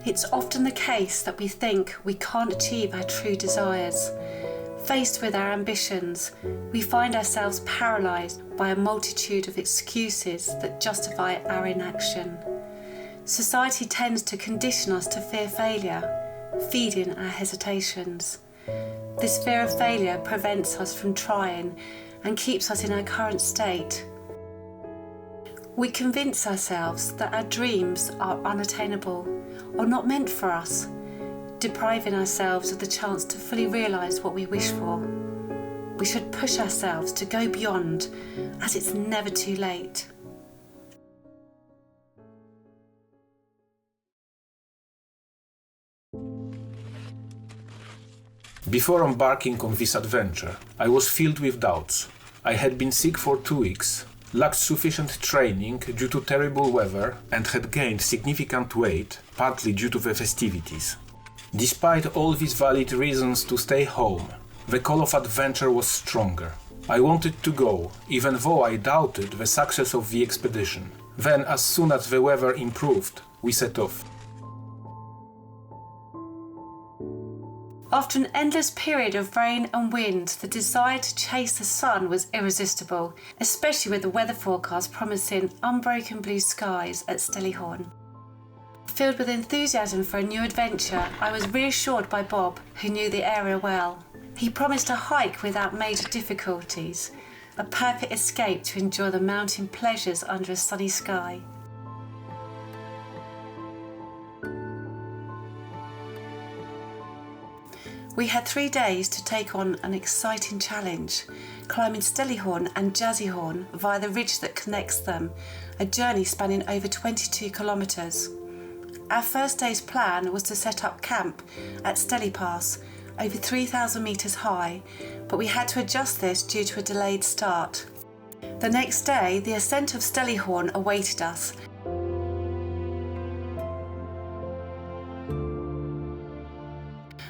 It's often the case that we think we can't achieve our true desires. Faced with our ambitions, we find ourselves paralysed by a multitude of excuses that justify our inaction. Society tends to condition us to fear failure, feeding our hesitations. This fear of failure prevents us from trying and keeps us in our current state. We convince ourselves that our dreams are unattainable or not meant for us, depriving ourselves of the chance to fully realise what we wish for. We should push ourselves to go beyond, as it's never too late. Before embarking on this adventure, I was filled with doubts. I had been sick for 2 weeks, lacked sufficient training due to terrible weather, and had gained significant weight, partly due to the festivities. Despite all these valid reasons to stay home, the call of adventure was stronger. I wanted to go, even though I doubted the success of the expedition. Then, as soon as the weather improved, we set off. After an endless period of rain and wind, the desire to chase the sun was irresistible, especially with the weather forecast promising unbroken blue skies at Stellihorn. Filled with enthusiasm for a new adventure, I was reassured by Bob, who knew the area well. He promised a hike without major difficulties, a perfect escape to enjoy the mountain pleasures under a sunny sky. We had 3 days to take on an exciting challenge, climbing Stellihorn and Jazzihorn via the ridge that connects them, a journey spanning over 22 kilometres. Our first day's plan was to set up camp at Stelli Pass, over 3,000 metres high, but we had to adjust this due to a delayed start. The next day, the ascent of Stellihorn awaited us,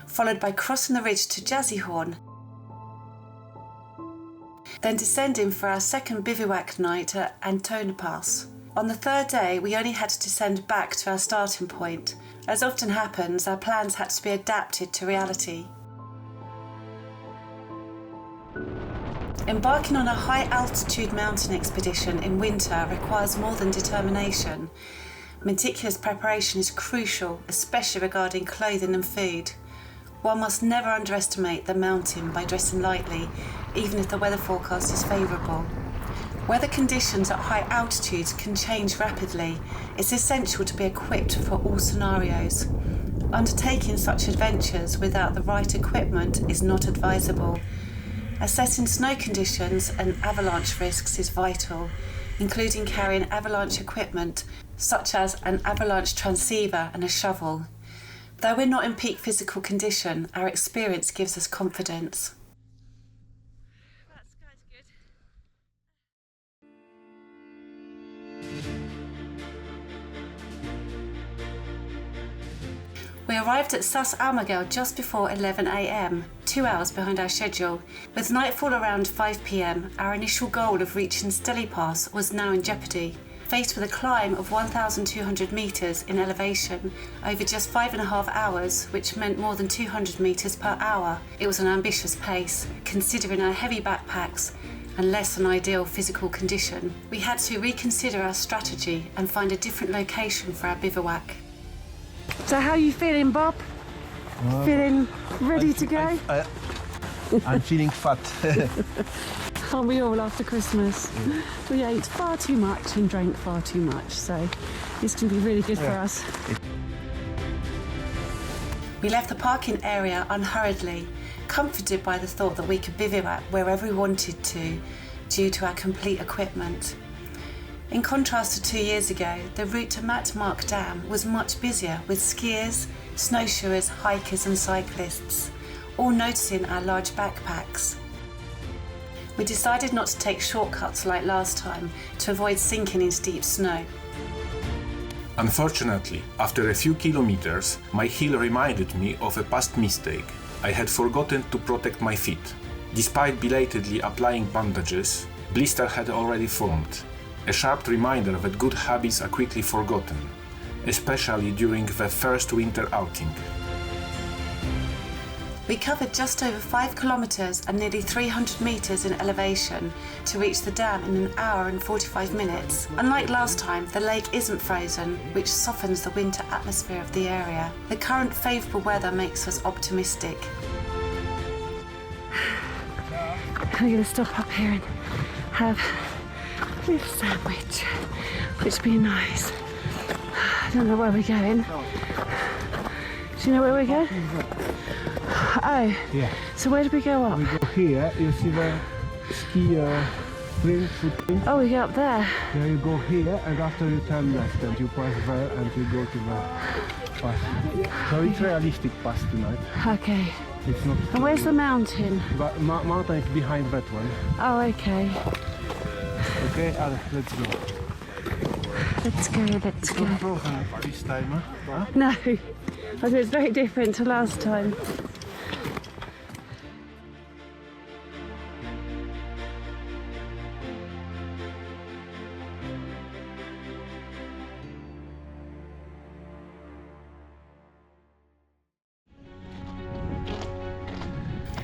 followed by crossing the ridge to Jazzihorn, then descending for our second bivouac night at Antona Pass. On the third day, we only had to descend back to our starting point. As often happens, our plans had to be adapted to reality. Embarking on a high-altitude mountain expedition in winter requires more than determination. Meticulous preparation is crucial, especially regarding clothing and food. One must never underestimate the mountain by dressing lightly, even if the weather forecast is favourable. Weather conditions at high altitudes can change rapidly. It's essential to be equipped for all scenarios. Undertaking such adventures without the right equipment is not advisable. Assessing snow conditions and avalanche risks is vital, including carrying avalanche equipment such as an avalanche transceiver and a shovel. Though we're not in peak physical condition, our experience gives us confidence. That sky's good. We arrived at Sas Almagel just before 11 a.m, 2 hours behind our schedule. With nightfall around 5 p.m, our initial goal of reaching Stelli Pass was now in jeopardy. Faced with a climb of 1,200 metres in elevation over just 5.5 hours, which meant more than 200 metres per hour, it was an ambitious pace, considering our heavy backpacks and less than ideal physical condition. We had to reconsider our strategy and find a different location for our bivouac. So how are you feeling, Bob? Feeling ready to go? I'm feeling fat. Aren't we all after Christmas? We ate far too much and drank far too much, so this can be really good for us. We left the parking area unhurriedly, comforted by the thought that we could bivouac wherever we wanted to, due to our complete equipment. In contrast to 2 years ago, the route to Matmark Dam was much busier, with skiers, snowshoers, hikers and cyclists, all noticing our large backpacks. We decided not to take shortcuts like last time to avoid sinking in steep snow. Unfortunately, after a few kilometers, my heel reminded me of a past mistake. I had forgotten to protect my feet. Despite belatedly applying bandages, blister had already formed. A sharp reminder that good habits are quickly forgotten. especially during the first winter outing. We covered just over 5 kilometres and nearly 300 metres in elevation to reach the dam in an hour and 45 minutes. Unlike last time, the lake isn't frozen, which softens the winter atmosphere of the area. The current favourable weather makes us optimistic. I'm going to stop up here and have a little sandwich, which would be nice. I don't know where we're going. Do you know where we're going? Oh, Yeah. so where did we go up? We go here, you see the ski footprint. Oh, we go up there. Then you go here, and after you turn left, and you pass there, and you go to the pass. So it's realistic pass tonight. Okay. It's not. And where's the mountain? But mountain is behind that one. Oh, okay. Okay, let's go. Let's go, let's go. This time, huh? No, I think it's very different to last time.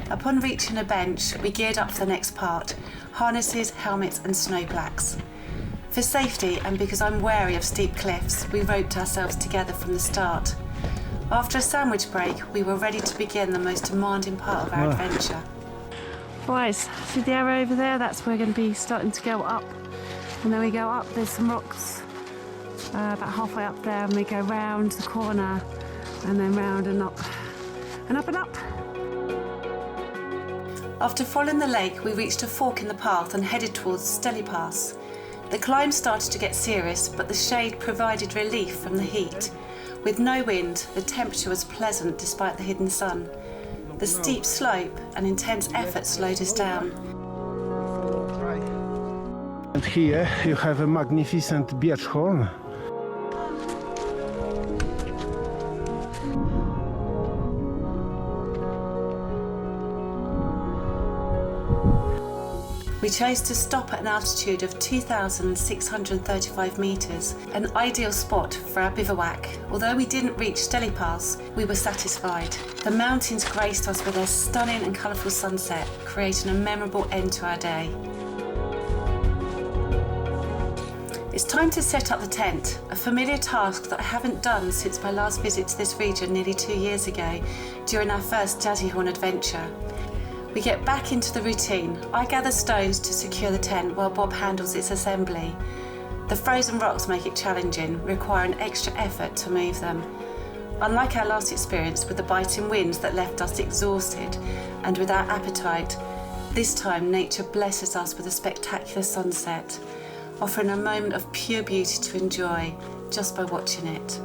Upon reaching a bench, we geared up for the next part: harnesses, helmets and snow blacks. For safety and because I'm wary of steep cliffs, we roped ourselves together from the start. After a sandwich break, we were ready to begin the most demanding part of our adventure. Right, see the arrow over there? That's where we're going to be starting to go up. And then we go up, there's some rocks about halfway up there, and we go round the corner and then round and up and up and up. After following the lake, we reached a fork in the path and headed towards Stelly Pass. The climb started to get serious, but the shade provided relief from the heat. With no wind, the temperature was pleasant despite the hidden sun. The steep slope and intense effort slowed us down. And here you have a magnificent Birchhorn. We chose to stop at an altitude of 2,635 metres, an ideal spot for our bivouac. Although we didn't reach Stelly Pass, we were satisfied. The mountains graced us with their stunning and colourful sunset, creating a memorable end to our day. It's time to set up the tent, a familiar task that I haven't done since my last visit to this region nearly 2 years ago during our first Jazzy Horn adventure. We get back into the routine. I gather stones to secure the tent while Bob handles its assembly. The frozen rocks make it challenging, requiring extra effort to move them. Unlike our last experience with the biting winds that left us exhausted and without appetite, this time nature blesses us with a spectacular sunset, offering a moment of pure beauty to enjoy just by watching it.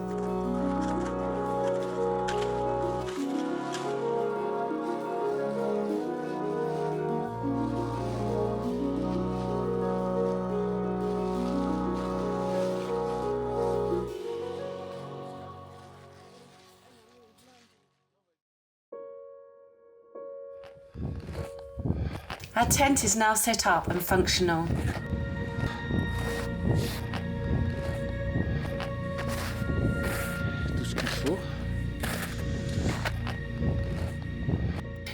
Our tent is now set up and functional.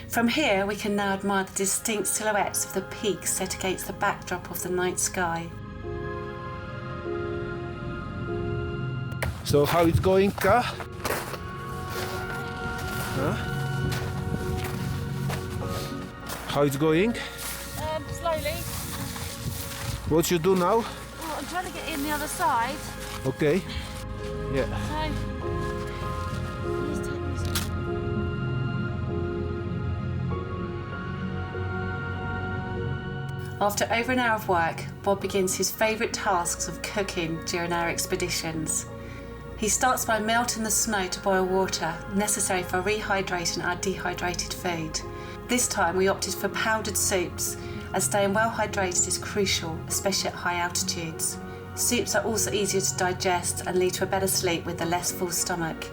From here, we can now admire the distinct silhouettes of the peaks set against the backdrop of the night sky. So how it's going, Ka? Huh? How it's going? Slowly. What you do now? Oh, I'm trying to get in the other side. Okay. Yeah. So. After over an hour of work, Bob begins his favourite tasks of cooking during our expeditions. He starts by melting the snow to boil water, necessary for rehydrating our dehydrated food. This time we opted for powdered soups, as staying well hydrated is crucial, especially at high altitudes. Soups are also easier to digest and lead to a better sleep with a less full stomach.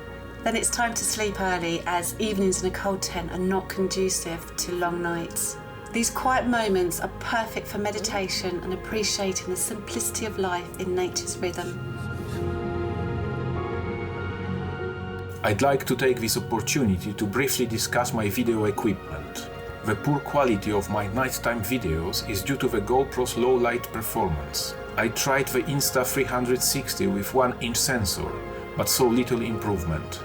Then it's time to sleep early, as evenings in a cold tent are not conducive to long nights. These quiet moments are perfect for meditation and appreciating the simplicity of life in nature's rhythm. I'd like to take this opportunity to briefly discuss my video equipment. The poor quality of my nighttime videos is due to the GoPro's low light performance. I tried the Insta360 with 1-inch sensor, but saw little improvement.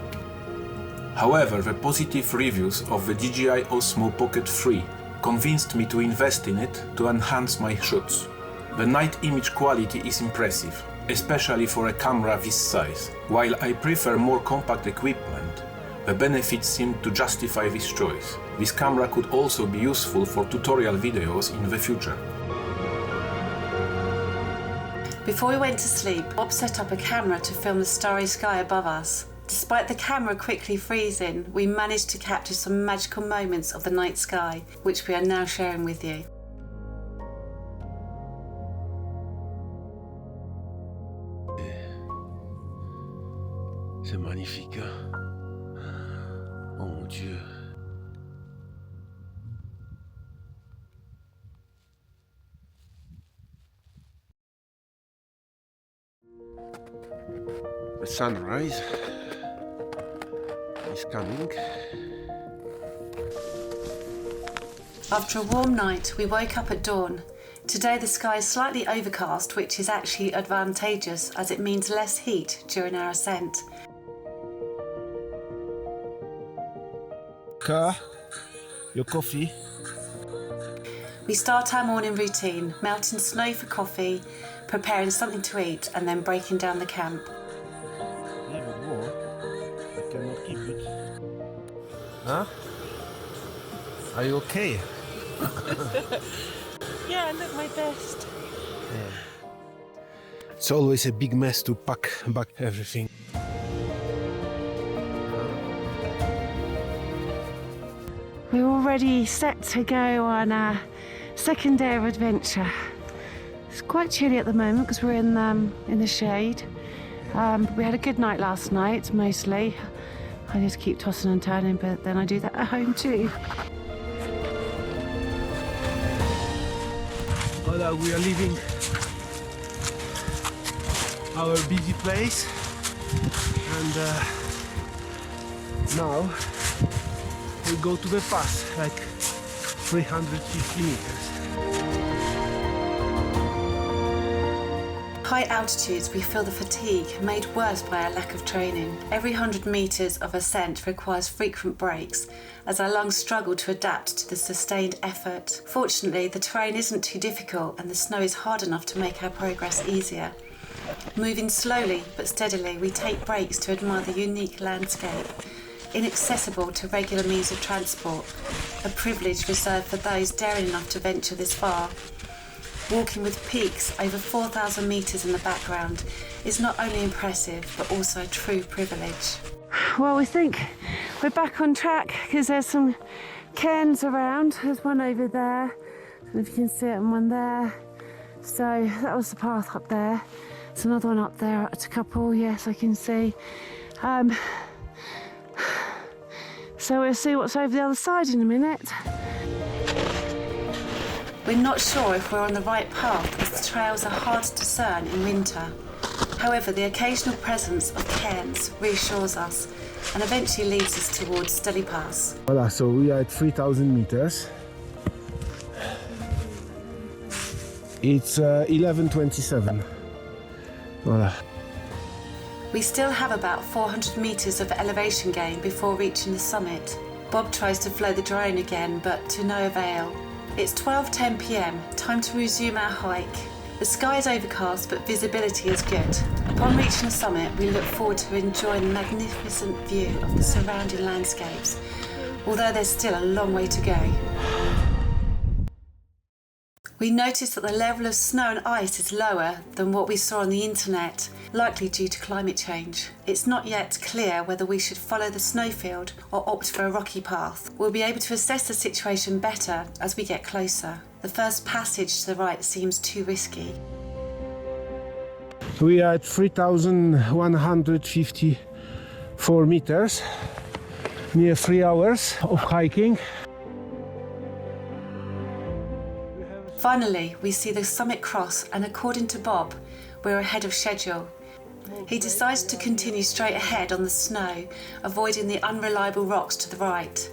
However, the positive reviews of the DJI Osmo Pocket 3 convinced me to invest in it to enhance my shots. The night image quality is impressive, especially for a camera this size. While I prefer more compact equipment, the benefits seem to justify this choice. This camera could also be useful for tutorial videos in the future. Before we went to sleep, Bob set up a camera to film the starry sky above us. Despite the camera quickly freezing, we managed to capture some magical moments of the night sky, which we are now sharing with you. C'est magnifique, hein? Oh mon Dieu. The sunrise is coming. After a warm night, we woke up at dawn. Today the sky is slightly overcast, which is actually advantageous as it means less heat during our ascent. Car, your coffee. We start our morning routine, melting snow for coffee, preparing something to eat, and then breaking down the camp. Yeah, but more. I cannot keep it. Huh? Are you okay? Yeah, I look my best. It's always a big mess to pack back everything. We're already set to go on our second day of adventure. It's quite chilly at the moment because we're in the shade. But we had a good night last night, mostly. I just keep tossing and turning, but then I do that at home too. Voilà, we are leaving our busy place, and now we go to the pass, like 350 meters. High altitudes, we feel the fatigue made worse by our lack of training. Every 100 metres of ascent requires frequent breaks as our lungs struggle to adapt to the sustained effort. Fortunately, the terrain isn't too difficult and the snow is hard enough to make our progress easier. Moving slowly but steadily, we take breaks to admire the unique landscape, inaccessible to regular means of transport, a privilege reserved for those daring enough to venture this far. Walking with peaks over 4,000 metres in the background is not only impressive but also a true privilege. Well, we think we're back on track because there's some cairns around. There's one over there. I don't know if you can see it, and one there. So that was the path up there. There's another one up there, at a couple, yes, I can see. So we'll see what's over the other side in a minute. We're not sure if we're on the right path as the trails are hard to discern in winter. However, the occasional presence of cairns reassures us and eventually leads us towards Steli Pass. Voilà, so we are at 3,000 meters. It's 11:27. Voilà. We still have about 400 metres of elevation gain before reaching the summit. Bob tries to flow the drone again, but to no avail. It's 12:10 p.m, time to resume our hike. The sky is overcast, but visibility is good. Upon reaching the summit, we look forward to enjoying the magnificent view of the surrounding landscapes, although there's still a long way to go. We noticed that the level of snow and ice is lower than what we saw on the internet, likely due to climate change. It's not yet clear whether we should follow the snowfield or opt for a rocky path. We'll be able to assess the situation better as we get closer. The first passage to the right seems too risky. We are at 3,154 meters, near 3 hours of hiking. Finally, we see the summit cross, and according to Bob, we're ahead of schedule. He decided to continue straight ahead on the snow, avoiding the unreliable rocks to the right.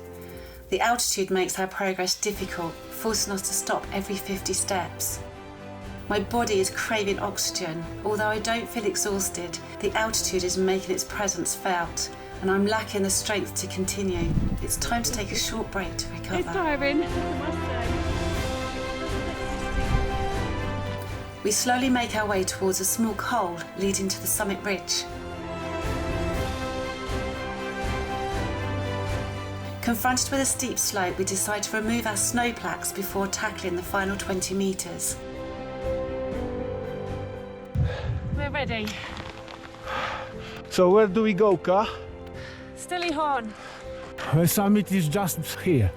The altitude makes our progress difficult, forcing us to stop every 50 steps. My body is craving oxygen. Although I don't feel exhausted, the altitude is making its presence felt, and I'm lacking the strength to continue. It's time to take a short break to recover. It's tiring. We slowly make our way towards a small col leading to the summit ridge. Confronted with a steep slope, we decide to remove our snow plaques before tackling the final 20 metres. We're ready. So where do we go, Ka? Stillyhorn. The summit is just here.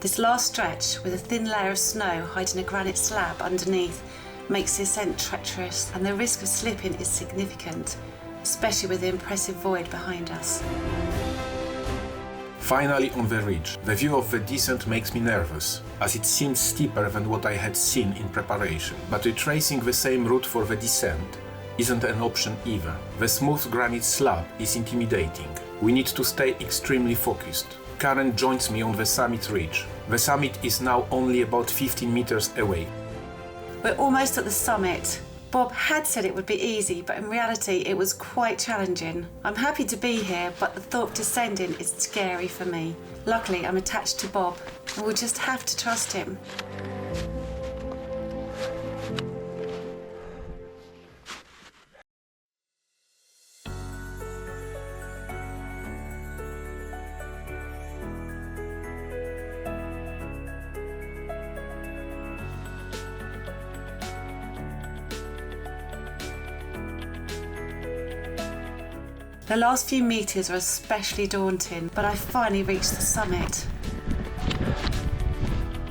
This last stretch, with a thin layer of snow hiding a granite slab underneath, makes the ascent treacherous, and the risk of slipping is significant, especially with the impressive void behind us. Finally on the ridge, the view of the descent makes me nervous, as it seems steeper than what I had seen in preparation. But retracing the same route for the descent isn't an option either. The smooth granite slab is intimidating. We need to stay extremely focused. Karen joins me on the summit ridge. The summit is now only about 15 meters away. We're almost at the summit. Bob had said it would be easy, but in reality it was quite challenging. I'm happy to be here, but the thought of descending is scary for me. Luckily, I'm attached to Bob, and we'll just have to trust him. The last few metres are especially daunting, but I finally reached the summit.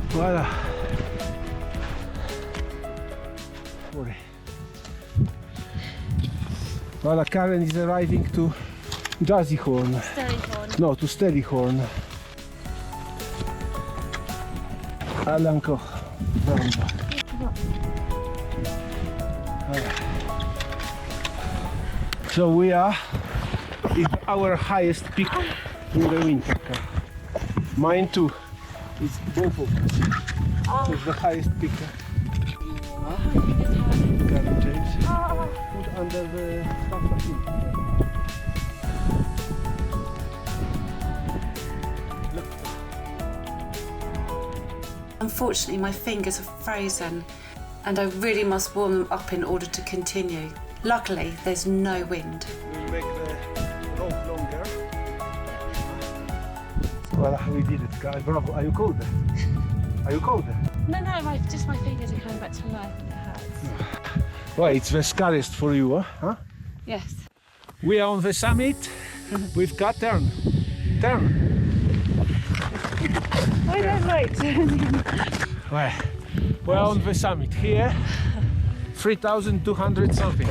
Voila. Voila, Karen is arriving to Jazzyhorn. Stillyhorn. No, to Stellyhorn. Alanko. So we are in our highest peak in the winter. Mine too. It's both of us. It's the highest peak. Karen James. Put under the stuff. Unfortunately, my fingers are frozen, and I really must warm them up in order to continue. Luckily, there's no wind. We'll make the rope longer. Well, we did it, guys. Bravo. Are you cold? Are you cold? No, my fingers are coming back to life and it hurts. Well, it's the scariest for you, huh? Yes. We are on the summit with Kat. Turn. I don't like turning. Well, we're on the summit here. 3,200 something.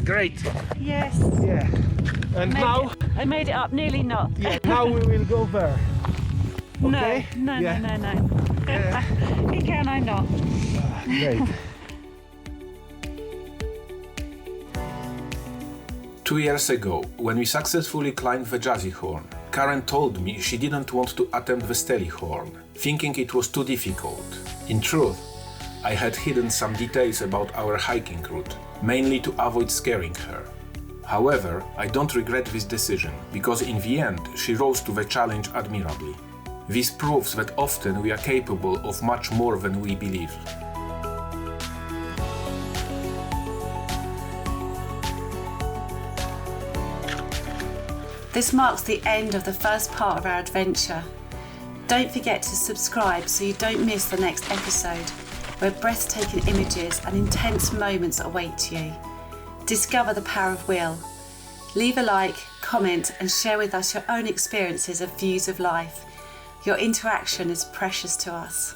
Great. Yes. Yeah. And now, I made it up, nearly not. yeah, now we will go there. Okay? No. Yeah. Yeah. You can, I'm not. Great. 2 years ago, when we successfully climbed the Jazzyhorn, Karen told me she didn't want to attempt the Stellyhorn, thinking it was too difficult. In truth, I had hidden some details about our hiking route, mainly to avoid scaring her. However, I don't regret this decision, because in the end she rose to the challenge admirably. This proves that often we are capable of much more than we believe. This marks the end of the first part of our adventure. Don't forget to subscribe so you don't miss the next episode, where breathtaking images and intense moments await you. Discover the power of will. Leave a like, comment, and share with us your own experiences of views of life. Your interaction is precious to us.